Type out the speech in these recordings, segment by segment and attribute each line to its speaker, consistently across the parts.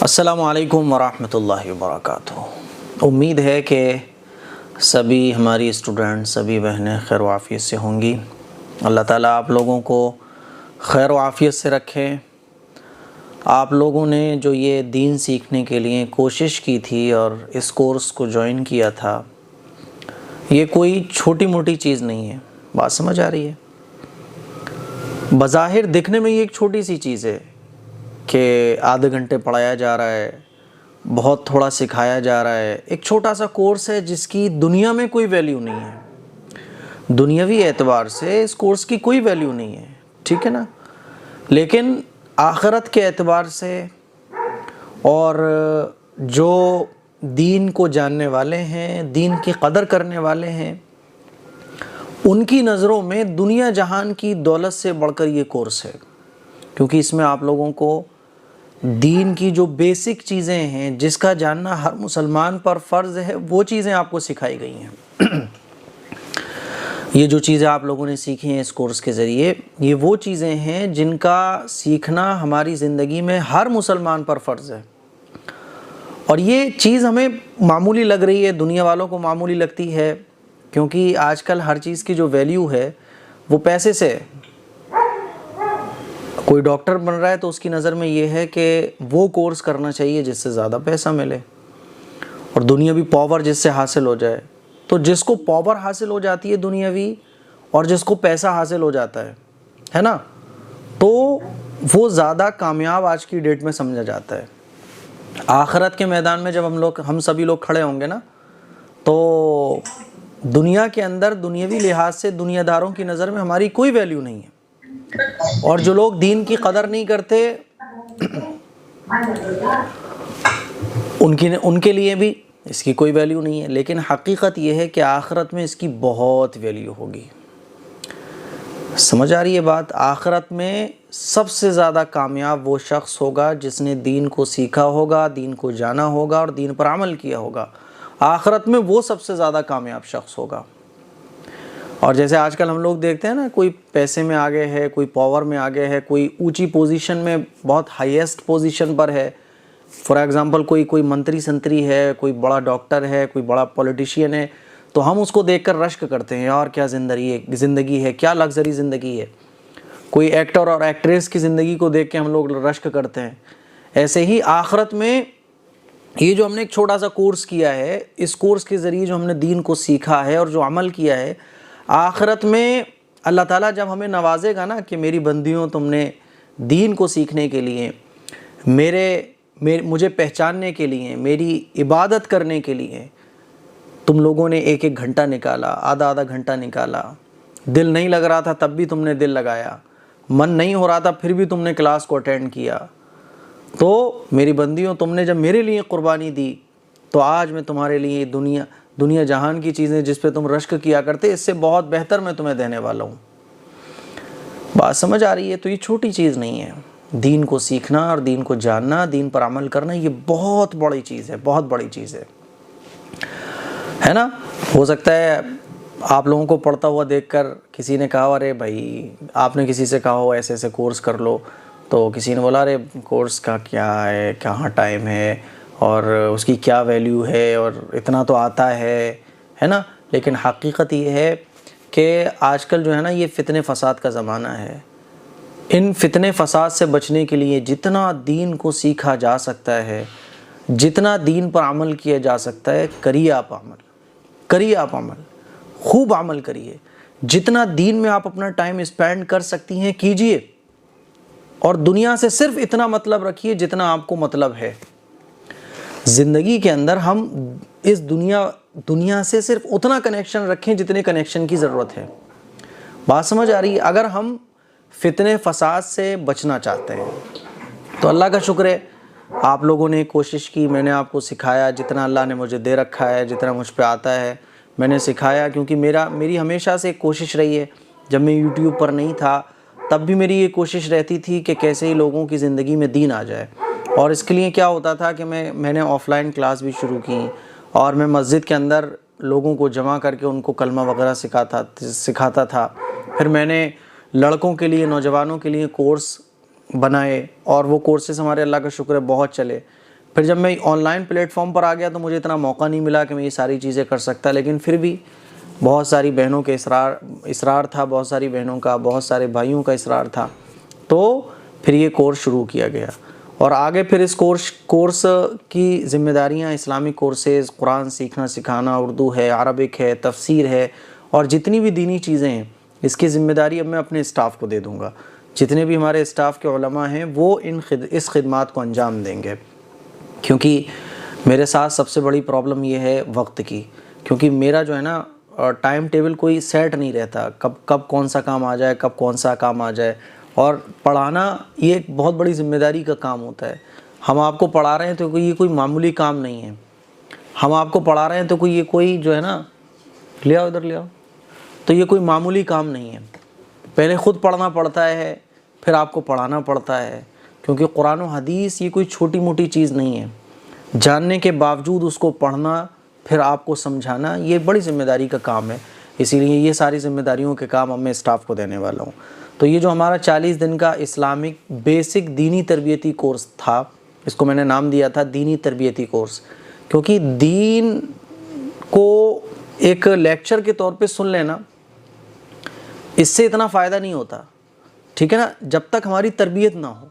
Speaker 1: अस्सलामुअलैकुम वरहमतुल्लाहि वबरकातुहू। उम्मीद है कि सभी हमारी स्टूडेंट सभी बहनें खैर व आफ़ियत से होंगी। अल्लाह ताला आप लोगों को खैर व आफ़ियत से रखें। आप लोगों ने जो ये दीन सीखने के लिए कोशिश की थी और इस कोर्स को ज्वाइन किया था, ये कोई छोटी मोटी चीज़ नहीं है। बात समझ आ रही है? बज़ाहिर दिखने में ये एक छोटी सी चीज़ है कि आधे घंटे पढ़ाया जा रहा है, बहुत थोड़ा सिखाया जा रहा है। एक छोटा सा कोर्स है जिसकी दुनिया में कोई वैल्यू नहीं है। दुनियावी एतबार से इस कोर्स की कोई वैल्यू नहीं है, ठीक है ना। लेकिन आखिरत के एतबार से और जो दीन को जानने वाले हैं, दीन की कदर करने वाले हैं, उनकी नज़रों में दुनिया जहान की दौलत से बढ़कर ये कोर्स है। क्योंकि इसमें आप लोगों को दीन की जो बेसिक चीज़ें हैं, जिसका जानना हर मुसलमान पर फ़र्ज़ है, वो चीज़ें आपको सिखाई गई हैं। ये जो चीज़ें आप लोगों ने सीखी हैं इस कोर्स के ज़रिए, ये वो चीज़ें हैं जिनका सीखना हमारी ज़िंदगी में हर मुसलमान पर फ़र्ज़ है। और ये चीज़ हमें मामूली लग रही है, दुनिया वालों को मामूली लगती है, क्योंकि आजकल हर चीज़ की जो वैल्यू है वो पैसे से है। कोई डॉक्टर बन रहा है तो उसकी नज़र में ये है कि वो कोर्स करना चाहिए जिससे ज़्यादा पैसा मिले और दुनियावी पावर जिससे हासिल हो जाए। तो जिसको पावर हासिल हो जाती है दुनियावी, और जिसको पैसा हासिल हो जाता है ना, तो वो ज़्यादा कामयाब आज की डेट में समझा जाता है। आखिरत के मैदान में जब हम सभी लोग खड़े होंगे ना, तो दुनिया के अंदर दुनियावी लिहाज से दुनियादारों की नज़र में हमारी कोई वैल्यू नहीं है। और जो लोग दीन की कदर नहीं करते उनके लिए भी इसकी कोई वैल्यू नहीं है। लेकिन हकीकत यह है कि आखिरत में इसकी बहुत वैल्यू होगी। समझ आ रही है बात? आखिरत में सबसे ज़्यादा कामयाब वो शख्स होगा जिसने दीन को सीखा होगा, दीन को जाना होगा और दीन पर अमल किया होगा। आखिरत में वो सबसे ज़्यादा कामयाब शख्स होगा। और जैसे आजकल हम लोग देखते हैं ना, कोई पैसे में आगे है, कोई पावर में आगे है, कोई ऊंची पोजीशन में, बहुत हाईएस्ट पोजीशन पर है। फॉर एग्जांपल कोई मंत्री संतरी है, कोई बड़ा डॉक्टर है, कोई बड़ा पॉलिटिशियन है, तो हम उसको देखकर रश्क करते हैं, यार क्या ज़िंदगी है, क्या लग्जरी ज़िंदगी है। कोई एक्टर और एक्ट्रेस की ज़िंदगी को देख के हम लोग रश्क करते हैं। ऐसे ही आखिरत में ये जो हमने एक छोटा सा कोर्स किया है, इस कोर्स के ज़रिए जो हमने दीन को सीखा है और जो अमल किया है, आखिरत में अल्लाह ताला जब हमें नवाजेगा ना कि मेरी बंदियों, तुमने दीन को सीखने के लिए, मुझे पहचानने के लिए, मेरी इबादत करने के लिए तुम लोगों ने एक एक घंटा निकाला, आधा आधा घंटा निकाला, दिल नहीं लग रहा था तब भी तुमने दिल लगाया, मन नहीं हो रहा था फिर भी तुमने क्लास को अटेंड किया, तो मेरी बंदियों, तुमने जब मेरे लिए कुर्बानी दी, तो आज मैं तुम्हारे लिए दुनिया जहान की चीज़ें जिस पे तुम रश्क किया करते, इससे बहुत बेहतर मैं तुम्हें देने वाला हूँ। बात समझ आ रही है? तो ये छोटी चीज़ नहीं है। दीन को सीखना और दीन को जानना, दीन पर अमल करना, ये बहुत बड़ी चीज़ है, बहुत बड़ी चीज़ है ना। हो सकता है आप लोगों को पढ़ता हुआ देखकर किसी ने कहा, अरे भाई, आपने किसी से कहा हो ऐसे ऐसे कोर्स कर लो, तो किसी ने बोला, अरे कोर्स का क्या है, कहाँ टाइम है और उसकी क्या वैल्यू है, और इतना तो आता है ना। लेकिन हकीकत ये है कि आजकल जो है ना, ये फितने फसाद का ज़माना है। इन फितने फसाद से बचने के लिए जितना दीन को सीखा जा सकता है, जितना दीन पर अमल किया जा सकता है, करिए आप अमल, खूब अमल करिए। जितना दीन में आप अपना टाइम स्पेंड कर सकती हैं कीजिए, और दुनिया से सिर्फ इतना मतलब रखिए जितना आपको मतलब है। ज़िंदगी के अंदर हम इस दुनिया से सिर्फ उतना कनेक्शन रखें जितने कनेक्शन की ज़रूरत है। बात समझ आ रही है? अगर हम फितने फसाद से बचना चाहते हैं तो अल्लाह का शुक्र है, आप लोगों ने कोशिश की, मैंने आपको सिखाया, जितना अल्लाह ने मुझे दे रखा है, जितना मुझ पे आता है मैंने सिखाया। क्योंकि मेरी हमेशा से एक कोशिश रही है, जब मैं यूट्यूब पर नहीं था तब भी मेरी ये कोशिश रहती थी कि कैसे ही लोगों की ज़िंदगी में दीन आ जाए। और इसके लिए क्या होता था कि मैंने ऑफ़लाइन क्लास भी शुरू की, और मैं मस्जिद के अंदर लोगों को जमा करके उनको कलमा वगैरह सिखाता था। फिर मैंने लड़कों के लिए, नौजवानों के लिए कोर्स बनाए, और वो कोर्सेज़ हमारे अल्लाह का शुक्र है बहुत चले। फिर जब मैं ऑनलाइन प्लेटफॉर्म पर आ गया तो मुझे इतना मौका नहीं मिला कि मैं ये सारी चीज़ें कर सकता, लेकिन फिर भी बहुत सारी बहनों के इसरार था, बहुत सारी बहनों का, बहुत सारे भाइयों का इसरार था, तो फिर ये कोर्स शुरू किया गया। और आगे फिर इस कोर्स की ज़िम्मेदारियाँ इस्लामिक कोर्सेज़, कुरान सीखना सिखाना, उर्दू है, अरबिक है, तफसीर है और जितनी भी दीनी चीज़ें हैं, इसकी ज़िम्मेदारी अब मैं अपने स्टाफ़ को दे दूँगा। जितने भी हमारे स्टाफ़ के उलमा हैं वो इस खिदमात को अंजाम देंगे, क्योंकि मेरे साथ सबसे बड़ी प्रॉब्लम ये है वक्त की, क्योंकि मेरा जो है ना टाइम टेबल कोई सेट नहीं रहता, कब कौन सा काम आ जाए, कब कौन सा काम आ जाए। और पढ़ाना ये एक बहुत बड़ी ज़िम्मेदारी का काम होता है। हम आपको पढ़ा रहे हैं तो ये कोई मामूली काम नहीं है। हम आपको पढ़ा रहे हैं तो ये कोई जो है ना, ले आओ इधर ले आओ, तो ये कोई मामूली काम नहीं है। पहले ख़ुद पढ़ना पड़ता है, फिर आपको पढ़ाना पड़ता है, क्योंकि कुरान और हदीस ये कोई छोटी मोटी चीज़ नहीं है। जानने के बावजूद उसको पढ़ना, फिर आपको समझाना, ये बड़ी ज़िम्मेदारी का काम है। इसीलिए ये सारी ज़िम्मेदारियों के काम अब मैं स्टाफ़ को देने वाला हूँ। तो ये जो हमारा 40 दिन का इस्लामिक बेसिक दीनी तरबियती कोर्स था, इसको मैंने नाम दिया था दीनी तरबियती कोर्स, क्योंकि दीन को एक लेक्चर के तौर पे सुन लेना, इससे इतना फ़ायदा नहीं होता, ठीक है ना, जब तक हमारी तरबियत ना हो।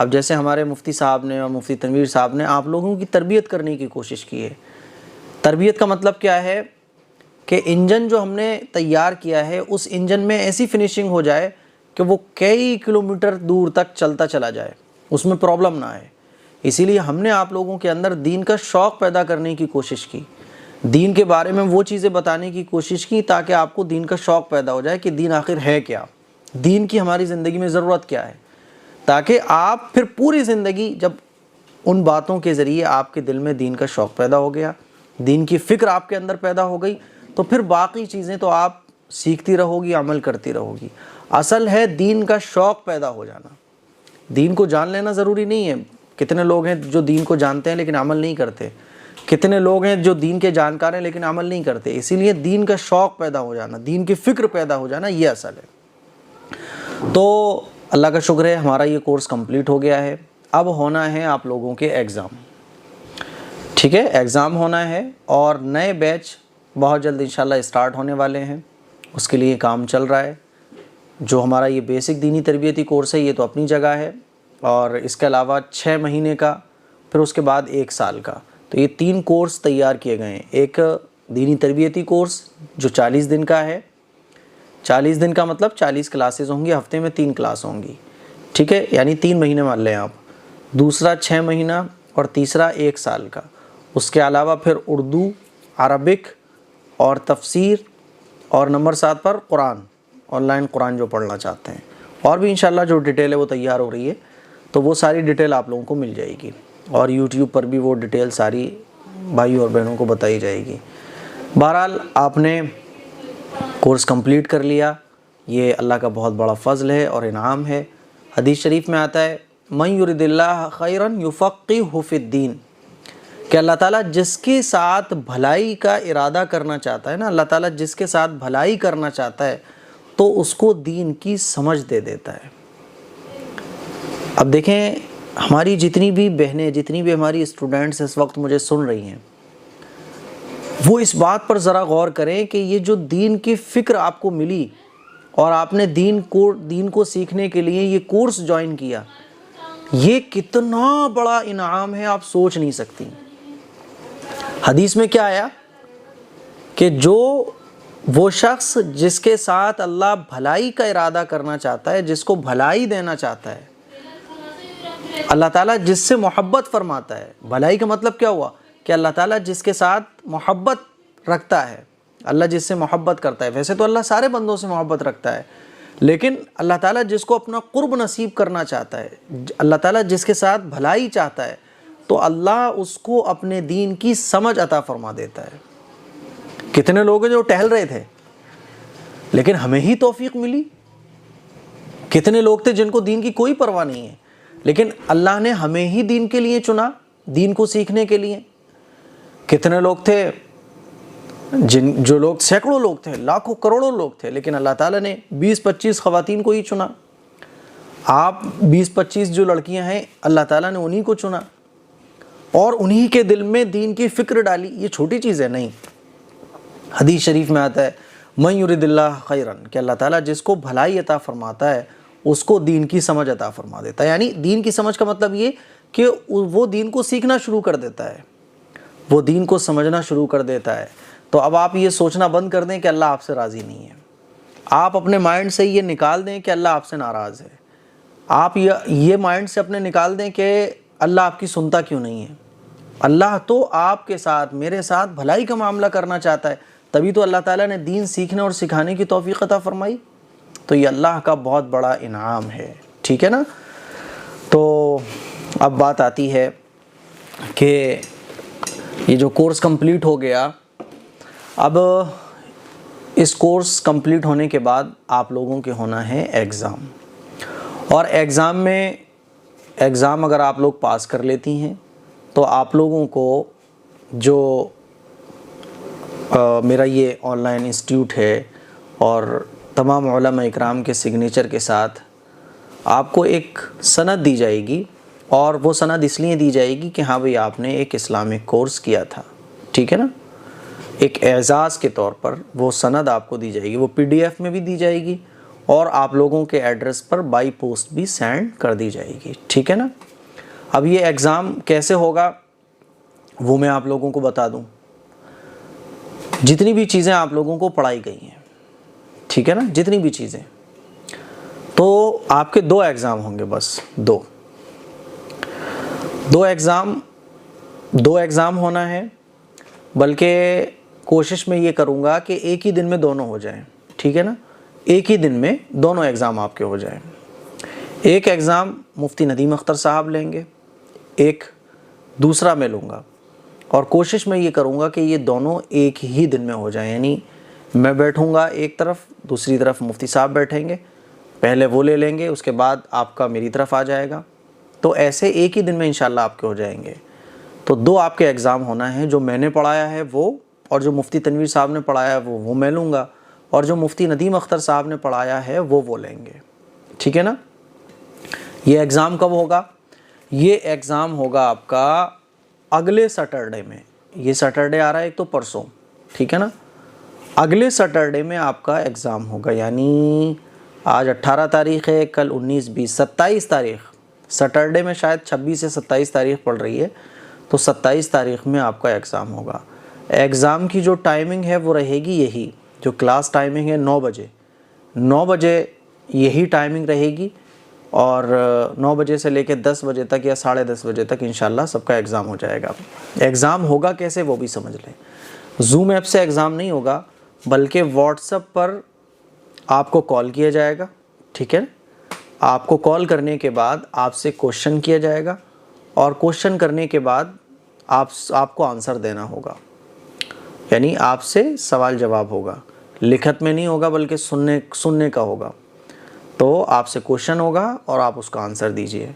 Speaker 1: अब जैसे हमारे मुफ्ती साहब ने और मुफ्ती तनवीर साहब ने आप लोगों की तरबियत करने की कोशिश की है। तरबियत का मतलब क्या है कि इंजन जो हमने तैयार किया है, उस इंजन में ऐसी फिनिशिंग हो जाए कि वो कई किलोमीटर दूर तक चलता चला जाए, उसमें प्रॉब्लम ना आए। इसीलिए हमने आप लोगों के अंदर दीन का शौक़ पैदा करने की कोशिश की, दीन के बारे में वो चीज़ें बताने की कोशिश की ताकि आपको दीन का शौक़ पैदा हो जाए कि दीन आखिर है क्या, दीन की हमारी ज़िंदगी में ज़रूरत क्या है, ताकि आप फिर पूरी ज़िंदगी, जब उन बातों के ज़रिए आपके दिल में दीन का शौक़ पैदा हो गया, दीन की फ़िक्र आपके अंदर पैदा हो गई, तो फिर बाकी चीज़ें तो आप सीखती रहोगी, अमल करती रहोगी। असल है दीन का शौक़ पैदा हो जाना। दीन को जान लेना ज़रूरी नहीं है। कितने लोग हैं जो दीन को जानते हैं लेकिन अमल नहीं करते, कितने लोग हैं जो दीन के जानकार हैं लेकिन अमल नहीं करते। इसीलिए दीन का शौक़ पैदा हो जाना, दीन की फ़िक्र पैदा हो जाना, ये असल है। तो अल्लाह का शुक्र है हमारा ये कोर्स कंप्लीट हो गया है। अब होना है आप लोगों के एग्ज़ाम, ठीक है, एग्ज़ाम होना है और नए बैच बहुत जल्द इंशाल्लाह स्टार्ट होने वाले हैं, उसके लिए काम चल रहा है। जो हमारा ये बेसिक दीनी तरबियती कोर्स है ये तो अपनी जगह है, और इसके अलावा 6 महीने का, फिर उसके बाद 1 साल का, तो ये 3 कोर्स तैयार किए गए हैं। एक दीनी तरबियती कोर्स जो 40 दिन का है, 40 दिन का मतलब 40 क्लासेस होंगी, हफ्ते में 3 क्लास होंगी, ठीक है, यानी 3 महीने मान लें आप। दूसरा 6 महीना और तीसरा 1 साल का। उसके अलावा फिर उर्दू, अरबिक और तफसीर, और नंबर 7 पर कुरान, ऑनलाइन कुरान जो पढ़ना चाहते हैं। और भी इंशाल्लाह जो डिटेल है वो तैयार हो रही है, तो वो सारी डिटेल आप लोगों को मिल जाएगी, और यूट्यूब पर भी वो डिटेल सारी भाई और बहनों को बताई जाएगी। बहरहाल आपने कोर्स कंप्लीट कर लिया, ये अल्लाह का बहुत बड़ा फ़ज़ल है और इनाम है। हदीस शरीफ में आता है, मन युरिदिल्लाह खैरन युफ़क़्क़िहु फ़िद्दीन, कि अल्लाह ताला जिसके साथ भलाई का इरादा करना चाहता है ना, अल्लाह ताला जिसके साथ भलाई करना चाहता है तो उसको दीन की समझ दे देता है। अब देखें, हमारी जितनी भी बहनें, जितनी भी हमारी स्टूडेंट्स इस वक्त मुझे सुन रही हैं, वो इस बात पर ज़रा गौर करें कि ये जो दीन की फ़िक्र आपको मिली और आपने दीन को सीखने के लिए ये कोर्स ज्वाइन किया, ये कितना बड़ा इनाम है, आप सोच नहीं सकती। हदीस में क्या आया कि जो वो शख्स जिसके साथ अल्लाह भलाई का इरादा करना चाहता है, जिसको भलाई देना चाहता है, अल्लाह ताला जिससे मोहब्बत फरमाता है। भलाई का मतलब क्या हुआ कि अल्लाह ताला जिसके साथ मोहब्बत रखता है, अल्लाह जिससे मोहब्बत करता है। वैसे तो अल्लाह सारे बंदों से मोहब्बत रखता है, लेकिन अल्लाह ताला जिसको अपना कुर्ब नसीब करना चाहता है, अल्लाह ताला जिसके साथ भलाई चाहता है, तो अल्लाह उसको अपने दीन की समझ अता फरमा देता है। कितने लोग हैं जो टहल रहे थे लेकिन हमें ही तौफीक मिली, कितने लोग थे जिनको दीन की कोई परवाह नहीं है, लेकिन अल्लाह ने हमें ही दीन के लिए चुना, दीन को सीखने के लिए। कितने लोग थे जो लोग, सैकड़ों लोग थे, लाखों करोड़ों लोग थे, लेकिन अल्लाह ताला ने 20-25 ख़वातीन को ही चुना। आप 20-25 जो लड़कियां हैं, अल्लाह ताला ने उन्हीं को चुना। और उन्हीं के दिल में दीन की फ़िक्र डाली। ये छोटी चीज़ है नहीं। हदीस शरीफ में आता है मन युरिदिल्लाह खैरन, कि अल्लाह ताला जिसको भलाई अता फरमाता है उसको दीन की समझ अता फरमा देता है। यानी दीन की समझ का मतलब ये कि वो दीन को सीखना शुरू कर देता है, वो दीन को समझना शुरू कर देता है। तो अब आप ये सोचना बंद कर दें कि अल्लाह आपसे राज़ी नहीं है। आप अपने माइंड से ये निकाल दें कि अल्लाह आपसे नाराज़ है। आप ये माइंड से अपने निकाल दें कि अल्लाह आपकी सुनता क्यों नहीं है। अल्लाह तो आपके साथ, मेरे साथ भलाई का मामला करना चाहता है, तभी तो अल्लाह ताला ने दीन सीखने और सिखाने की तौफीक अता फरमाई। तो ये अल्लाह का बहुत बड़ा इनाम है, ठीक है ना। तो अब बात आती है कि ये जो कोर्स कंप्लीट हो गया, अब इस कोर्स कंप्लीट होने के बाद आप लोगों के होना है एग्ज़ाम। और एग्ज़ाम अगर आप लोग पास कर लेती हैं तो आप लोगों को जो मेरा ये ऑनलाइन इंस्टीट्यूट है और तमाम उलमा इकराम के सिग्नेचर के साथ आपको एक सनद दी जाएगी। और वो सनद इसलिए दी जाएगी कि हाँ भाई आपने एक इस्लामिक कोर्स किया था, ठीक है ना। एक एजाज़ के तौर पर वो सनद आपको दी जाएगी, वो PDF में भी दी जाएगी और आप लोगों के एड्रेस पर बाई पोस्ट भी सेंड कर दी जाएगी, ठीक है ना। अब ये एग्ज़ाम कैसे होगा वो मैं आप लोगों को बता दूं। जितनी भी चीज़ें आप लोगों को पढ़ाई गई हैं, ठीक है ना, जितनी भी चीज़ें, तो आपके 2 एग्ज़ाम होंगे, बस 2 एग्ज़ाम होना है। बल्कि कोशिश मैं ये करूँगा कि एक ही दिन में दोनों हो जाएं, ठीक है ना। एक ही दिन में दोनों एग्ज़ाम आपके हो जाएं। एक एग्ज़ाम मुफ्ती नदीम अख्तर साहब लेंगे, एक दूसरा मैं लूँगा। और कोशिश मैं ये करूँगा कि ये दोनों एक ही दिन में हो जाएं। यानी मैं बैठूँगा एक तरफ, दूसरी तरफ मुफ्ती साहब बैठेंगे, पहले वो ले लेंगे, उसके बाद आपका मेरी तरफ आ जाएगा। तो ऐसे एक ही दिन में इंशाल्लाह आपके हो जाएंगे। तो 2 आपके एग्ज़ाम होना है, जो मैंने पढ़ाया है वो, और जो मुफ्ती तनवीर साहब ने पढ़ाया है वो मैं लूँगा, और जो मुफ्ती नदीम अख्तर साहब ने पढ़ाया है वो लेंगे, ठीक है ना। ये एग्ज़ाम कब होगा? ये एग्ज़ाम होगा आपका अगले सैटरडे में। ये सैटरडे आ रहा है एक तो परसों, ठीक है ना। अगले सैटरडे में आपका एग्ज़ाम होगा। यानी आज 18 तारीख़ है, कल 19, 20, 27 तारीख़, सैटरडे में शायद 26 से 27 तारीख़ पड़ रही है, तो 27 तारीख़ में आपका एग्ज़ाम होगा। एग्ज़ाम की जो टाइमिंग है वो रहेगी यही, जो क्लास टाइमिंग है 9 बजे, 9 बजे यही टाइमिंग रहेगी। और 9 बजे से लेकर 10 बजे तक या 10:30 बजे तक इंशाल्लाह सबका एग्ज़ाम हो जाएगा। एग्ज़ाम होगा कैसे वो भी समझ लें। जूम ऐप से एग्ज़ाम नहीं होगा, बल्कि व्हाट्सएप पर आपको कॉल किया जाएगा, ठीक है। आपको कॉल करने के बाद आपसे क्वेश्चन किया जाएगा, और क्वेश्चन करने के बाद आपको आंसर देना होगा। यानी आपसे सवाल जवाब होगा, लिखत में नहीं होगा बल्कि सुनने का होगा। तो आपसे क्वेश्चन होगा और आप उसका आंसर दीजिए।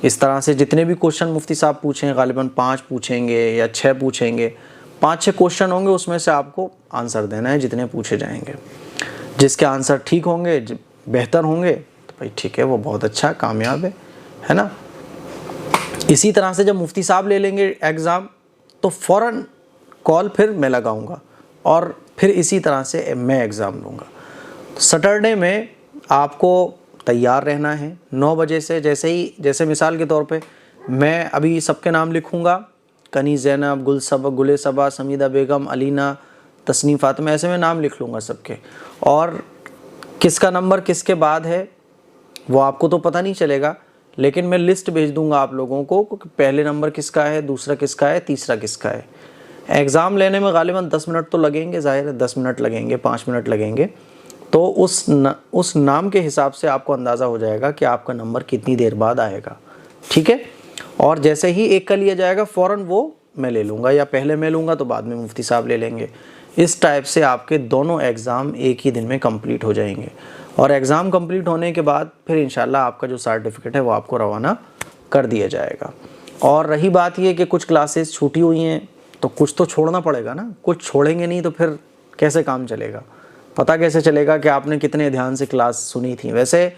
Speaker 1: इस तरह से जितने भी क्वेश्चन मुफ्ती साहब पूछें, गालिबन 5 पूछेंगे या 6 पूछेंगे, 5-6 क्वेश्चन होंगे, उसमें से आपको आंसर देना है जितने पूछे जाएंगे। जिसके आंसर ठीक होंगे, बेहतर होंगे, तो भाई ठीक है, वो बहुत अच्छा कामयाब है ना। इसी तरह से जब मुफ्ती साहब ले लेंगे एग्ज़ाम, तो फ़ौरन कॉल फिर मैं लगाऊंगा और फिर इसी तरह से मैं एग्ज़ाम लूँगा। सैटरडे में आपको तैयार रहना है 9 बजे से। जैसे मिसाल के तौर पे मैं अभी सबके नाम लिखूँगा, कनी ज़ैनब, गुले सबा, समीदा बेगम, अलीना, तस्नीम फ़ातिमा, ऐसे मैं नाम लिख लूँगा सबके। और किसका नंबर किसके बाद है वो आपको तो पता नहीं चलेगा, लेकिन मैं लिस्ट भेज दूँगा आप लोगों को कि पहले नंबर किसका है, दूसरा किसका है, तीसरा किसका है। एग्ज़ाम लेने में गालिबन 10 मिनट तो लगेंगे, ज़ाहिर है 10 मिनट लगेंगे, 5 मिनट लगेंगे। तो उस नाम के हिसाब से आपको अंदाज़ा हो जाएगा कि आपका नंबर कितनी देर बाद आएगा, ठीक है। और जैसे ही एक का लिया जाएगा फ़ौरन वो मैं ले लूँगा, या पहले मैं लूँगा तो बाद में मुफ्ती साहब ले लेंगे। इस टाइप से आपके दोनों एग्ज़ाम एक ही दिन में कंप्लीट हो जाएंगे। और एग्ज़ाम कंप्लीट होने के बाद फिर इंशाल्लाह आपका जो सर्टिफिकेट है वो आपको रवाना कर दिया जाएगा। और रही बात ये कि कुछ क्लासेस छूटी हुई हैं, तो कुछ तो छोड़ना पड़ेगा ना। कुछ छोड़ेंगे नहीं तो फिर कैसे काम चलेगा, पता कैसे चलेगा कि आपने कितने ध्यान से क्लास सुनी थी। वैसे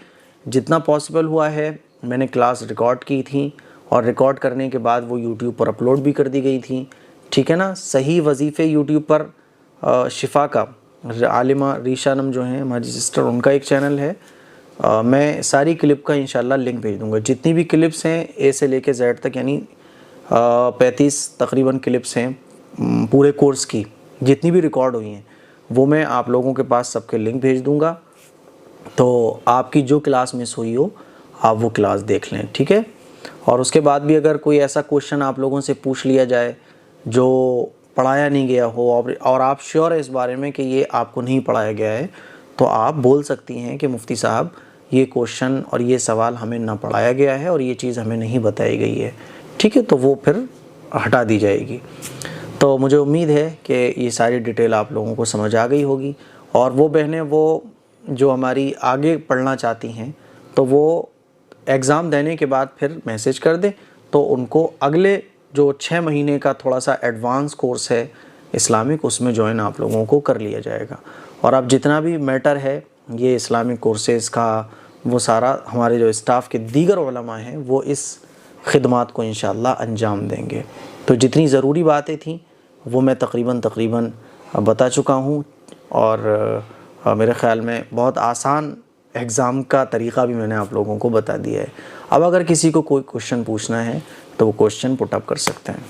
Speaker 1: जितना पॉसिबल हुआ है मैंने क्लास रिकॉर्ड की थी और रिकॉर्ड करने के बाद वो यूट्यूब पर अपलोड भी कर दी गई थी, ठीक है ना। सही वजीफ़े यूट्यूब पर शिफा का आलिमा रीशानम जो हैं हमारी सिस्टर, उनका एक चैनल है। मैं सारी क्लिप का इंशाल्लाह लिंक भेज दूँगा। जितनी भी क्लिप्स हैं ए से लेके जेड तक, यानी 35 तकरीबन क्लिप्स हैं पूरे कोर्स की, जितनी भी रिकॉर्ड हुई हैं वो मैं आप लोगों के पास सबके लिंक भेज दूँगा। तो आपकी जो क्लास मिस हुई हो आप वो क्लास देख लें, ठीक है। और उसके बाद भी अगर कोई ऐसा क्वेश्चन आप लोगों से पूछ लिया जाए जो पढ़ाया नहीं गया हो और आप श्योर है इस बारे में कि ये आपको नहीं पढ़ाया गया है, तो आप बोल सकती हैं कि मुफ्ती साहब ये क्वेश्चन और ये सवाल हमें ना पढ़ाया गया है और ये चीज़ हमें नहीं बताई गई है, ठीक है। तो वो फिर हटा दी जाएगी। तो मुझे उम्मीद है कि ये सारी डिटेल आप लोगों को समझ आ गई होगी। और वो बहनें वो जो हमारी आगे पढ़ना चाहती हैं तो वो एग्ज़ाम देने के बाद फिर मैसेज कर दें, तो उनको अगले जो 6 महीने का थोड़ा सा एडवांस कोर्स है इस्लामिक, उसमें ज्वाइन आप लोगों को कर लिया जाएगा। और अब जितना भी मैटर है ये इस्लामिक कोर्सेज़ का, वो सारा हमारे जो स्टाफ के दीगर उलमा हैं वो इस खिदमात को इंशाअल्लाह अंजाम देंगे। तो जितनी ज़रूरी बातें थीं वो मैं तकरीबन बता चुका हूँ। और मेरे ख़्याल में बहुत आसान एग्ज़ाम का तरीक़ा भी मैंने आप लोगों को बता दिया है। अब अगर किसी को कोई क्वेश्चन पूछना है तो वो क्वेश्चन पुट अप कर सकते हैं।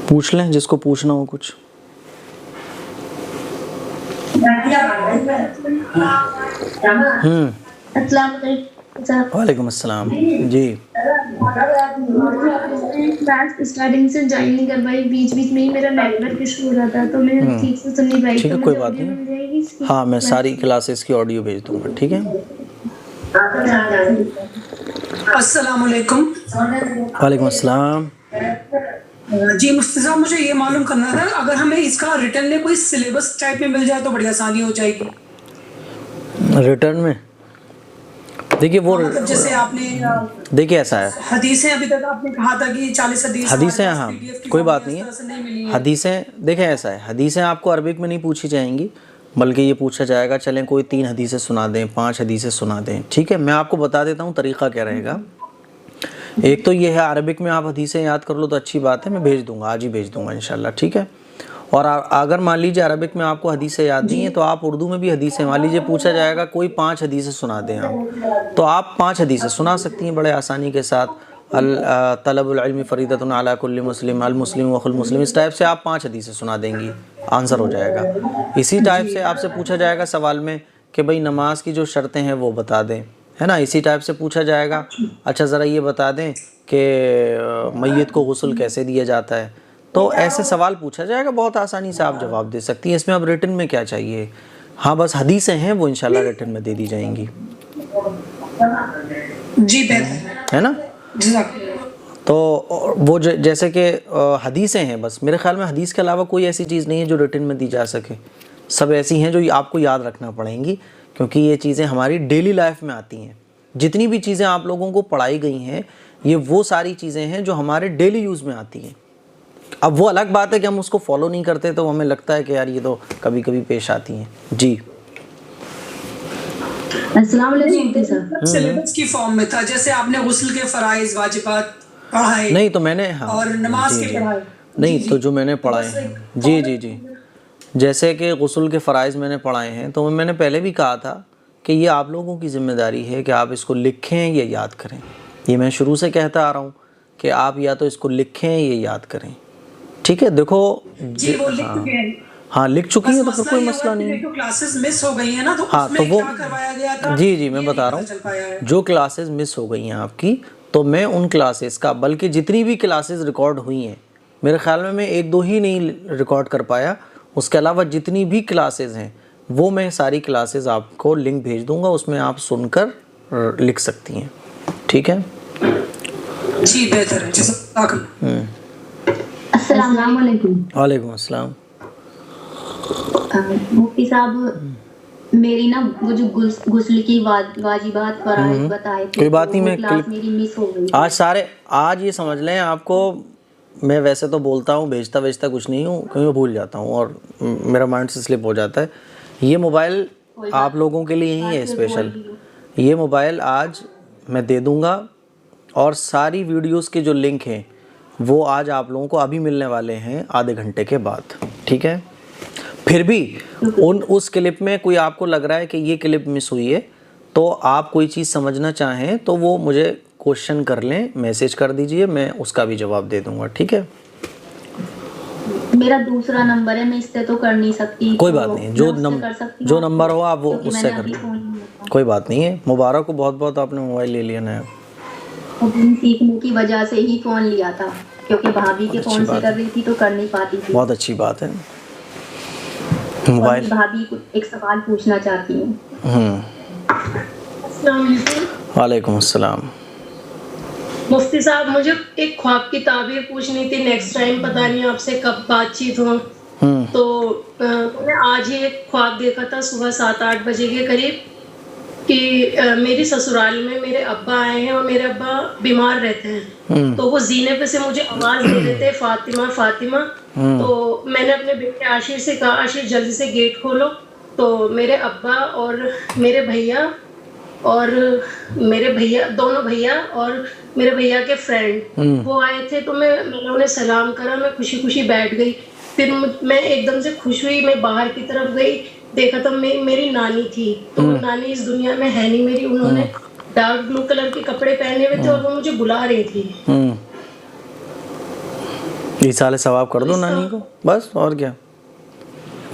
Speaker 1: पूछ लें जिसको पूछना हो कुछ। वालेकुम अस्सलाम जी।
Speaker 2: स्टार्टिंग से ज्वाइन नहीं कर पाई, बीच में ही मेरा नेटवर्क इशू हो रहा था तो मैं ठीक से सुन नहीं पाई।
Speaker 1: ठीक है, कोई बात नहीं। हाँ, मैं सारी क्लासेस की ऑडियो भेज दूंगा, ठीक है।
Speaker 3: अस्सलाम वालेकुम।
Speaker 1: वालेकुम अस्सलाम
Speaker 3: जी मुफ्ती साहब, मुझे ये मालूम करना था, अगर हमें इसका रिटर्न में कोई सिलेबस टाइप में मिल जाए तो बड़ी आसानी हो जाएगी।
Speaker 1: रिटर्न में देखिए वो
Speaker 3: मतलब जैसे आपने
Speaker 1: देखिए ऐसा है,
Speaker 3: हदीसें अभी तक आपने कहा था कि 40
Speaker 1: हदीसें, हाँ कोई बात नहीं है। हदीसें देखें ऐसा है, हदीसें आपको अरबिक में नहीं पूछी जाएंगी, बल्कि ये पूछा जाएगा चलें कोई 3 हदीसें सुना दें, 5 हदीसें सुना दें, ठीक है। मैं आपको बता देता हूँ तरीक़ा क्या रहेगा। एक तो ये है अरबिक में आप हदीसें याद कर लो तो अच्छी बात है, मैं भेज दूँगा, आज ही भेज दूँगा इंशाल्लाह, ठीक है। और अगर मान लीजिए अरबिक में आपको हदीसें याद नहीं है तो आप उर्दू में भी हदीसें, मान लीजिए पूछा जाएगा कोई 5 हदीसें सुना दें आप, तो आप 5 हदीसें सुना सकती हैं बड़े आसानी के साथ। तलबुल इल्मी फरीदतुन अला कुल्लि मुस्लिम, अल मुस्लिम वखुल मुस्लिम, इस टाइप से आप 5 हदीसें सुना देंगी, आंसर हो जाएगा। इसी टाइप से आपसे पूछा जाएगा सवाल में कि भाई नमाज की जो शर्तें हैं वो बता दें, है ना। इसी टाइप से पूछा जाएगा अच्छा ज़रा ये बता दें कि मैयत को गुस्ल कैसे दिया जाता है, तो ऐसे सवाल पूछा जाएगा, बहुत आसानी से आप जवाब दे सकती हैं। इसमें अब रिटन में क्या चाहिए, हाँ बस हदीसें हैं वो इंशाल्लाह रिटन में दे दी जाएंगी
Speaker 3: जी, बेहतर
Speaker 1: है ना। तो वो जैसे कि हदीसें हैं, बस मेरे ख्याल में हदीस के अलावा कोई ऐसी चीज़ नहीं है जो रिटन में दी जा सके, सब ऐसी हैं जो आपको याद रखना पड़ेंगी, क्योंकि ये चीज़ें हमारी डेली लाइफ में आती हैं। जितनी भी चीज़ें आप लोगों को पढ़ाई गई हैं ये वो सारी चीज़ें हैं जो हमारे डेली यूज़ में आती हैं। अब वो अलग बात है कि हम उसको फॉलो नहीं करते तो हमें लगता है कि यार ये तो कभी कभी पेश आती हैं। जी
Speaker 2: अस्सलाम वालेकुम सर।
Speaker 3: सिलेबस की फॉर्म में था, जैसे आपने गुस्ल के फराइज वाजिबात पढ़ाए,
Speaker 1: नहीं तो मैंने, हाँ
Speaker 3: और नमाज के पढ़ाए
Speaker 1: नहीं, तो जो मैंने पढ़ाए हैं जी जी जी, जैसे कि गुस्ल के फ़राइज़ मैंने पढ़ाए हैं, तो मैंने पहले भी कहा था कि ये आप लोगों की ज़िम्मेदारी है कि आप इसको लिखें या याद करें। ये मैं शुरू से कहता आ रहा हूँ कि आप या तो इसको लिखें या याद करें, ठीक है। देखो
Speaker 3: जी, वो लिख चुके हैं,
Speaker 1: हाँ लिख चुकी हैं तो फिर कोई मसला नहीं है।
Speaker 3: जो क्लासेस मिस हो गई है ना, तो
Speaker 1: हाँ तो वो
Speaker 3: क्या करवाया गया था,
Speaker 1: जी जी मैं बता रहा हूँ, जो क्लासेस मिस हो गई हैं आपकी, तो मैं उन क्लासेस का, बल्कि जितनी भी क्लासेस रिकॉर्ड हुई हैं, मेरे ख्याल में मैं 1-2 ही नहीं रिकॉर्ड कर पाया, उसके अलावा जितनी भी क्लासेस हैं वो मैं सारी क्लासेस आपको लिंक भेज दूंगा, उसमें आप सुनकर लिख सकती हैं, ठीक है
Speaker 3: जी, बेहतर है।
Speaker 2: अस्सलाम वालेकुम।
Speaker 1: वालेकुम अस्सलाम।
Speaker 2: मुफ्ती साहब, मेरी ना वो जो गुस्ल की वाजिबात फराइज बताए थे,
Speaker 1: कोई बात नहीं, मैं
Speaker 2: क्लास मेरी मिस हो गई।
Speaker 1: आज ये समझ लें आपको मैं वैसे तो बोलता हूँ, भेजता कुछ नहीं हूँ, क्योंकि मैं भूल जाता हूँ और मेरा माइंड से स्लिप हो जाता है। ये मोबाइल आप लोगों के लिए ही है स्पेशल। ये मोबाइल आज मैं दे दूँगा और सारी वीडियोस के जो लिंक हैं वो आज आप लोगों को अभी मिलने वाले हैं आधे घंटे के बाद, ठीक है। फिर भी उस क्लिप में कोई आपको लग रहा है कि ये क्लिप मिस हुई है, तो आप कोई चीज़ समझना चाहें तो वो मुझे क्वेश्चन कर लें, मैसेज कर दीजिए, मैं उसका भी जवाब दे दूंगा, ठीक है।
Speaker 4: मेरा दूसरा नंबर है, मैं इससे तो कर नहीं सकती।
Speaker 1: कोई बात नहीं, जो नंबर हो आप वो उससे कर लीजिए, कोई बात नहीं है। मुबारक को बहुत बहुत, आपने मोबाइल ले लिया नया।
Speaker 4: सीखने की वजह से ही फ़ोन लिया था, क्योंकि भाभी के फ़ोन से कर रही थी तो कर नहीं पाती थी।
Speaker 1: बहुत अच्छी बात है। मोबाइल
Speaker 4: भाभी को एक सवाल पूछना चाहती हूँ।
Speaker 1: वालेकुम अस्सलाम।
Speaker 5: मुफ्ती साहब, मुझे एक ख्वाब की ताबीर पूछनी थी। नेक्स्ट टाइम पता नहीं आपसे कब बातचीत हो, तो मैंने आज ही एक ख्वाब देखा था सुबह 7-8 बजे के करीब कि मेरी ससुराल में मेरे अब्बा आए हैं और मेरे अब्बा बीमार रहते हैं। तो वो जीने पे से मुझे आवाज़ दे देते हैं, फातिमा फातिमा। तो मैंने अपने बेटे आशिर से कहा, आशिर जल्दी से गेट खोलो। तो मेरे अब्बा और मेरे भैया दोनों भैया और मेरे भैया के फ्रेंड वो आए थे। तो मैंने उन्हें सलाम करा, मैं खुशी खुशी बैठ गई। फिर मैं एकदम से खुश हुई, मैं बाहर की तरफ गई, देखा तो मेरी नानी थी। तो नानी इस दुनिया में है नहीं मेरी। उन्होंने डार्क ब्लू कलर के कपड़े पहने हुए थे और वो मुझे बुला रही थी।
Speaker 1: ईसाले सवाब कर दो नानी को, बस, और क्या।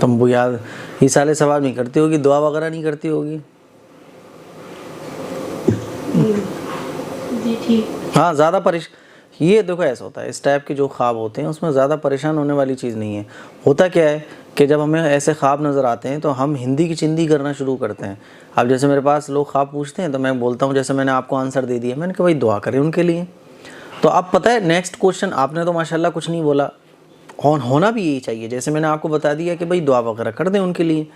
Speaker 1: तुम वो याद ईसाले सवाब नहीं करती होगी, दुआ वगैरह नहीं करती होगी।
Speaker 5: जी ठीक।
Speaker 1: हाँ, ज़्यादा ये देखो ऐसा होता है, इस टाइप के जो ख्वाब होते हैं उसमें ज़्यादा परेशान होने वाली चीज़ नहीं है। होता क्या है कि जब हमें ऐसे ख्वाब नज़र आते हैं तो हम हिंदी की चिंदी करना शुरू करते हैं। अब जैसे मेरे पास लोग ख्वाब पूछते हैं तो मैं बोलता हूँ, जैसे मैंने आपको आंसर दे दिया, मैंने कहा भाई दुआ करें उनके लिए। तो अब पता है नेक्स्ट क्वेश्चन आपने तो माशाल्लाह कुछ नहीं बोला, और होना भी यही चाहिए। जैसे मैंने आपको बता दिया कि भाई दुआ वगैरह कर दें उनके लिए,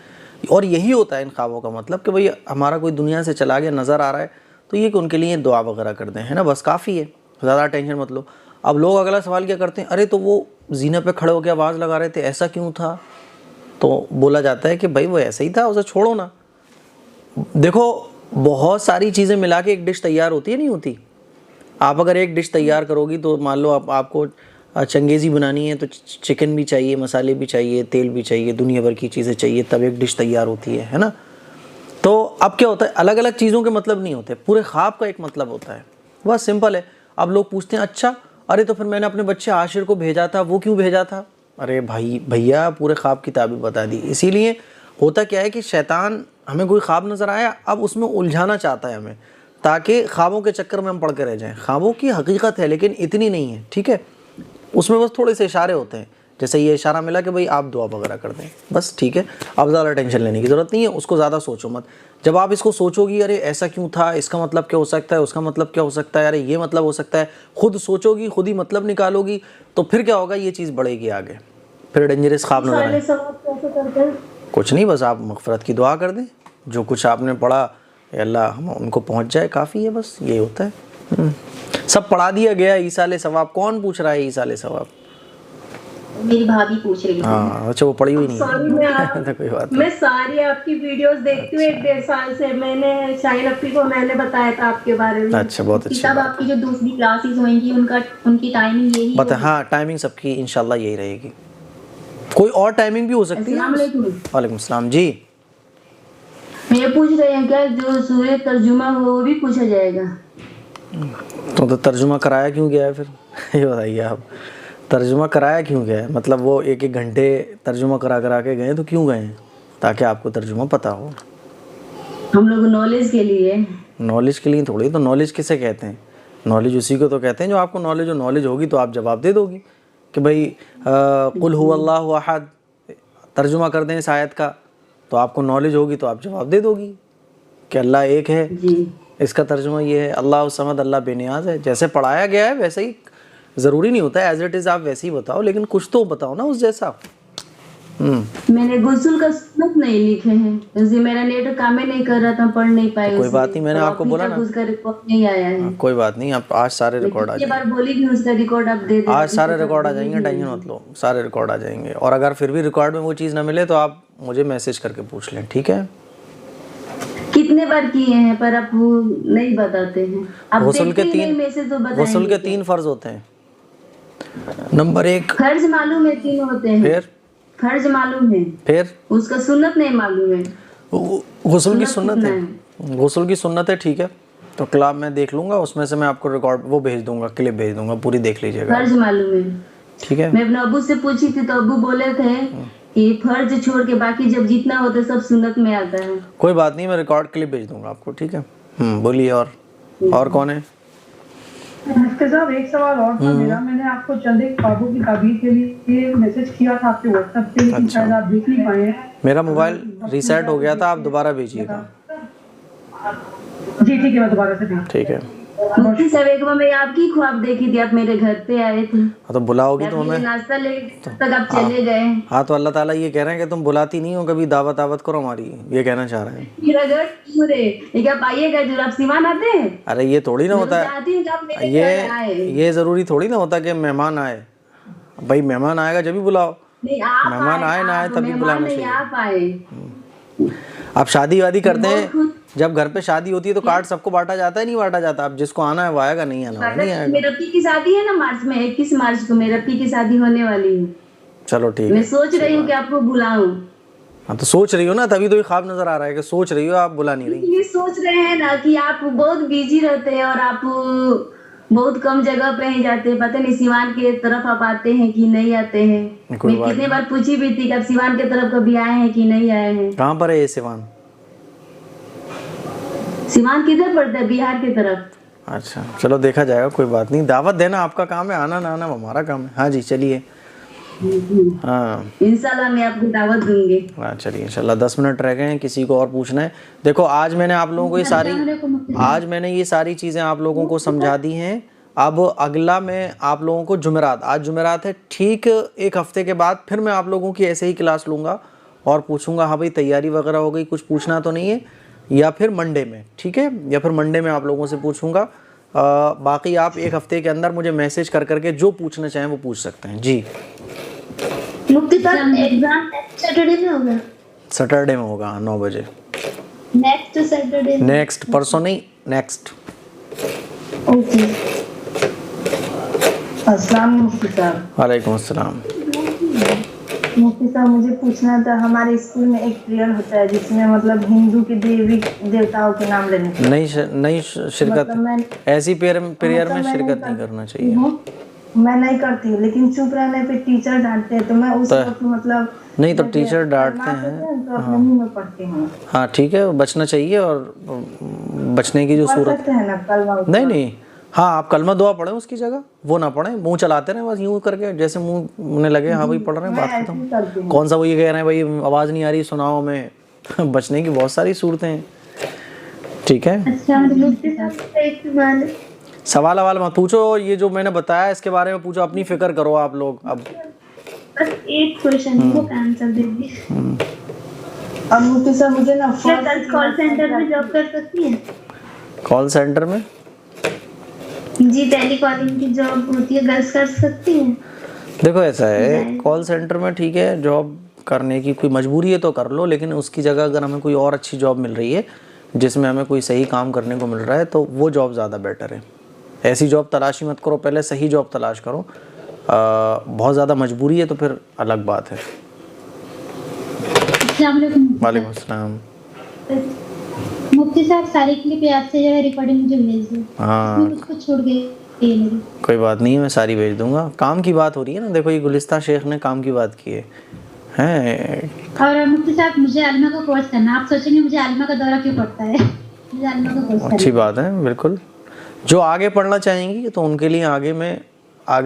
Speaker 1: और यही होता है इन ख्वाबों का मतलब कि भाई हमारा कोई दुनिया से चला गया नज़र आ रहा है तो ये कि उनके लिए दुआ वगैरह कर दें, है ना, बस काफ़ी है, ज़्यादा टेंशन मत लो। अब लोग अगला सवाल क्या करते हैं, अरे तो वो जीना पे खड़े होकर आवाज़ लगा रहे थे, ऐसा क्यों था? तो बोला जाता है कि भाई वो ऐसा ही था, उसे छोड़ो ना। देखो बहुत सारी चीज़ें मिला के एक डिश तैयार होती है, नहीं होती। आप अगर एक डिश तैयार करोगी तो मान लो आपको चंगेज़ी बनानी है तो चिकन भी चाहिए, मसाले भी चाहिए, तेल भी चाहिए, दुनिया भर की चीज़ें चाहिए, तब एक डिश तैयार होती है ना। तो अब क्या होता है, अलग अलग चीज़ों के मतलब नहीं होते, पूरे ख्वाब का एक मतलब होता है, बस सिंपल है। अब लोग पूछते हैं अच्छा अरे तो फिर मैंने अपने बच्चे आशिर को भेजा था, वो क्यों भेजा था? अरे भाई भैया पूरे ख्वाब की ताबीर बता दी। इसीलिए होता क्या है कि शैतान हमें कोई ख्वाब नज़र आया, अब उसमें उलझाना चाहता है हमें, ताकि ख्वाबों के चक्कर में हम पड़ के रह जाएं। ख्वाबों की हकीकत है लेकिन इतनी नहीं है, ठीक है, उसमें बस थोड़े से इशारे होते हैं। जैसे ये इशारा मिला कि भाई आप दुआ वगैरह कर दें, बस ठीक है। अब ज़्यादा टेंशन लेने की ज़रूरत नहीं है, उसको ज़्यादा सोचो मत। जब आप इसको सोचोगी अरे ऐसा क्यों था, इसका मतलब क्या हो सकता है, उसका मतलब क्या हो सकता है, अरे ये मतलब हो सकता है, खुद सोचोगी, खुद ही मतलब निकालोगी, तो फिर क्या होगा, ये चीज़ बढ़ेगी आगे, फिर डेंजरस ख्वाब नजर आए। कुछ नहीं, बस आप मग़फ़िरत की दुआ कर दें, जो कुछ आपने पढ़ा अल्लाह हम उनको पहुँच जाए, काफ़ी है, बस ये होता है। सब पढ़ा दिया गया। ईसाले सवाब कौन पूछ रहा है? ईसाले सवाब
Speaker 4: मेरी भाभी पूछ रही थी।
Speaker 1: हाँ अच्छा, वो पढ़ी हुई नहीं
Speaker 5: है।
Speaker 1: तो कोई बात नहीं।
Speaker 5: मैं सारी आपकी वीडियोस देखती हूँ 1-1.5 साल से। मैंने शाहीन अप्पी को मैंने बताया था आपके बारे में।
Speaker 1: अच्छा, बहुत अच्छी
Speaker 4: बात। आपकी जो दूसरी क्लासेस होंगी उनकी टाइमिंग यही
Speaker 1: बता। हाँ, टाइमिंग सबकी इंशाल्लाह यही रहेगी, कोई और टाइमिंग भी हो सकती है। वालेकुम सलाम जी।
Speaker 4: मैं पूछ रही हूँ क्या जो सूरह तर्जुमा वो भी पूछा जाएगा?
Speaker 1: तो तर्जुमा कराया क्यों गया है फिर? ये बताइए आप, तर्जुमा कराया क्यों गया है? मतलब वो 1-1 घंटे तर्जुमा करा के गए तो क्यों गए हैं? ताकि आपको तर्जुमा पता हो।
Speaker 4: हम लोग नॉलेज के लिए। नॉलेज
Speaker 1: के लिए थोड़ी, तो नॉलेज किसे कहते हैं? नॉलेज उसी को तो कहते हैं जो आपको नॉलेज होगी तो आप जवाब दे दोगी कि भाई कुल हुवल्लाहु अहद तर्जुमा कर दें इस आयत का, तो आपको नॉलेज होगी तो आप जवाब दे दोगी कि अल्लाह एक है जी। इसका तर्जुमा ये है, अल्लाह समद, अल्लाह बेनियाज है। जैसे पढ़ाया गया है वैसे ही, ज़रूरी नहीं होता है एज इट इज़ आप वैसे ही बताओ, लेकिन कुछ तो बताओ ना उस जैसा।
Speaker 4: मैंने गुस्ल का सुन्नत नहीं लिखे हैं, इसलिए मेरा नेट काम ही नहीं कर रहा था, पढ़ नहीं पाए।
Speaker 1: कोई बात नहीं, मैंने आपको बोला ना,
Speaker 4: उसका रिकॉर्ड नहीं आया है।
Speaker 1: कोई बात नहीं, आप आज सारे रिकॉर्ड आ
Speaker 4: ये बार
Speaker 1: जाएंगे,
Speaker 4: बोली कि उसका रिकॉर्ड आप दे दे।
Speaker 1: आज सारे रिकॉर्ड आ जाएंगे, टेंशन मत लो, सारे रिकॉर्ड आ जाएंगे। और अगर फिर भी रिकॉर्ड में वो चीज़ ना मिले तो आप मुझे मैसेज करके पूछ लें, ठीक है?
Speaker 4: कितने बार किए हैं पर आप वो नहीं बताते हैं। आप
Speaker 1: गुस्ल के
Speaker 4: देखते ही नहीं मैसेज तो बताएंगे।
Speaker 1: गुस्ल के 3 फर्ज होते हैं। नंबर 1
Speaker 4: फर्ज मालूम है 3 होते हैं,
Speaker 1: फिर
Speaker 4: फर्ज मालूम है,
Speaker 1: फिर
Speaker 4: उसका सुन्नत नहीं मालूम है।
Speaker 1: गुस्ल की सुन्नत है, गुस्ल की सुन्नत है, ठीक है? तो क्लास में देख लूंगा, उसमें से मैं आपको रिकॉर्ड वो भेज दूंगा, क्लिप भेज दूंगा, पूरी देख लीजिएगा,
Speaker 4: फर्ज मालूम है।
Speaker 1: ठीक है?
Speaker 4: मैं अपने अब्बू से पूछी थी तो अब्बू बोले थे कि फर्ज छोड़ के बाकी जब जितना होता है सब सुन्नत में आता है।
Speaker 1: कोई बात नहीं, मैं रिकॉर्ड क्लिप भेज दूंगा आपको, ठीक है? बोलिए। और कौन है?
Speaker 6: मुफ्ती साहब एक सवाल और था मेरा। मैंने आपको चंद एक ख्वाबों की ताबीर के लिए मैसेज किया था आपके व्हाट्सएप पे, लेकिन शायद आप देख नहीं पाए।
Speaker 1: मेरा मोबाइल रीसेट हो गया था, आप दोबारा भेजिएगा।
Speaker 6: जी ठीक है, मैं दोबारा से भेज।
Speaker 1: ठीक है।
Speaker 4: मुफ्ती साहब एक बार मैं आपकी ख्वाब देखी थी, आप मेरे घर पे आए थे,
Speaker 1: हाँ तो बुलाओगी तो
Speaker 4: आप
Speaker 1: हमें।
Speaker 4: नाश्ता लेके तक आप चले गए।
Speaker 1: हाँ तो अल्लाह ताला ये कह रहे हैं कि तुम बुलाती नहीं हो कभी, दावत करो हमारी, ये कहना चाह रहे हैं।
Speaker 4: मेरा घर क्यों रे, लेकिन आप आइएगा जरूर। आप सीवान आते हैं?
Speaker 1: अरे ये थोड़ी ना होता है,
Speaker 4: चाहती हूँ कि आप मेरे घर आए।
Speaker 1: ये ज़रूरी थोड़ी ना होता कि मेहमान आए, भाई मेहमान आएगा जब भी बुलाओ,
Speaker 4: नहीं आप
Speaker 1: मेहमान आए ना आए तभी बुलाना
Speaker 4: नहीं,
Speaker 1: चाहिए।
Speaker 4: आप आए।
Speaker 1: आप शादी वादी करते हैं, जब घर पे शादी होती है तो कार्ड सबको बांटा जाता है, नहीं बांटा जाता? अब जिसको आना है वो आएगा, नहीं आना वो नहीं आएगा।
Speaker 4: मेरे पी की शादी है ना मार्च में, 21 मार्च को मेरे पी की शादी होने वाली है।
Speaker 1: चलो ठीक
Speaker 4: मैं
Speaker 1: है।
Speaker 4: सोच रही हूँ कि आपको बुलाऊं।
Speaker 1: हाँ तो सोच रही हो ना, तभी तो ये ख्वाब नजर आ रहा है कि सोच रही हो, आप बुला नहीं रही।
Speaker 4: ये सोच रहे हैं ना कि आप बहुत बिजी रहते हैं और आप बहुत कम जगह पे ही जाते हैं, पता नहीं सिवान के तरफ आप आते हैं कि नहीं आते हैं। मैं कितने बार पूछी भी थी कि आप सिवान के तरफ कभी आए हैं कि नहीं आए हैं।
Speaker 1: कहाँ पर है ये सिवान?
Speaker 4: सिवान किधर पड़ता है? बिहार की तरफ।
Speaker 1: अच्छा चलो देखा जाएगा, कोई बात नहीं। दावत देना आपका काम है, आना ना आना हमारा काम है। हाँ जी चलिए। हाँ
Speaker 4: इंशाल्लाह मैं आपको दावत दूंगी।
Speaker 1: हाँ चलिए इंशाल्लाह। 10 मिनट रह गए हैं, किसी को और पूछना है? देखो आज मैंने आप लोगों को ये सारी चीज़ें आप लोगों को समझा दी हैं। अब अगला मैं आप लोगों को जुमेरात, आज जुमेरात है, ठीक 1 हफ्ते के बाद फिर मैं आप लोगों की ऐसे ही क्लास लूँगा और पूछूंगा हाँ भाई तैयारी वगैरह हो गई, कुछ पूछना तो नहीं है, या फिर मंडे में, ठीक है? या फिर मंडे में आप लोगों से पूछूंगा। बाकी आप 1 हफ्ते के अंदर मुझे मैसेज कर करके जो पूछना चाहें वो पूछ सकते हैं। जी
Speaker 2: मुफ्ती साहब एग्जाम सैटरडे में होगा?
Speaker 1: सैटरडे में होगा 9 बजे।
Speaker 2: Next Saturday?
Speaker 1: नेक्स्ट, परसों नहीं, नेक्स्ट।
Speaker 2: ओके।
Speaker 6: अस्सलाम मुफ्ती साहब।
Speaker 1: वालेकुम अस्सलाम।
Speaker 6: मुफ्ती साहब मुझे पूछना था, हमारे स्कूल में एक प्रेयर होता है जिसमें मतलब हिंदू के देवी देवताओं के नाम लेने के
Speaker 1: नहीं शिरकत, ऐसी प्रेयर में शिरकत नहीं करना चाहिए।
Speaker 6: मैं नहीं करती हूँ, लेकिन चुप रहने पे टीचर डांटते हैं तो मैं उस वक्त मतलब
Speaker 1: नहीं तो टीचर डांटते हैं
Speaker 6: तो अपने मुंह में पढ़ती हूँ।
Speaker 1: हाँ ठीक है, बचना चाहिए। और बचने की जो सूरत
Speaker 6: है ना कलमा,
Speaker 1: नहीं हाँ आप कलमा दुआ पढ़ें उसकी जगह, वो ना पढ़ें, मुंह चलाते रहे बस यूं करके, जैसे मुंह उन्हें लगे हाँ भाई पढ़ रहे हैं, बात खत्म। कौन सा वो ये कह रहे हैं भाई आवाज़ नहीं आ रही सुनाओ हमें। बचने की बहुत सारी सूरतें हैं, ठीक है?
Speaker 2: अच्छा मुफ्ती साहब एक
Speaker 1: सवाल मत पूछो, ये जो मैंने बताया इसके बारे में पूछो, अपनी फिक्र करो आप लोग। अब
Speaker 2: बस एक क्वेश्चन है, वो आंसर दे दीजिए।
Speaker 6: अब मुफ्ती साहब मुझे ना
Speaker 2: कॉल सेंटर में जॉब कर सकती हैं?
Speaker 1: कॉल सेंटर में
Speaker 2: जी टेली कॉलिंग की जॉब होती है, गर्ल्स कर सकती हैं?
Speaker 1: देखो ऐसा है, कॉल सेंटर में ठीक है जॉब करने की कोई मजबूरी है तो कर लो, लेकिन उसकी जगह अगर हमें कोई और अच्छी जॉब मिल रही है जिसमें हमें कोई सही काम करने को मिल रहा है तो वो जॉब ज़्यादा बेटर है। ऐसी जॉब तलाश ही मत करो, पहले सही जॉब तलाश करो। बहुत ज़्यादा मजबूरी है तो फिर अलग बात है। वालेकुम अस्सलाम।
Speaker 7: मुफ्ती साहब सारी क्लिप याद से जो है रिकॉर्डिंग मुझे भेज दो।
Speaker 1: हाँ
Speaker 7: कुछ छूट गई
Speaker 1: कोई बात नहीं, मैं सारी भेज दूंगा। काम की बात हो रही है ना, देखो ये गुलिस्ता शेख ने काम की बात की है।
Speaker 7: और मुफ्ती साहब मुझे आलिमा का कोर्स करना, आप सोचेंगे मुझे आलिमा का दौरा क्यों पड़ता है, मुझे आलिमा का कोर्स करना।
Speaker 1: अच्छी बात है, बिल्कुल। जो आगे पढ़ना चाहेंगी तो उनके लिए आगे मैं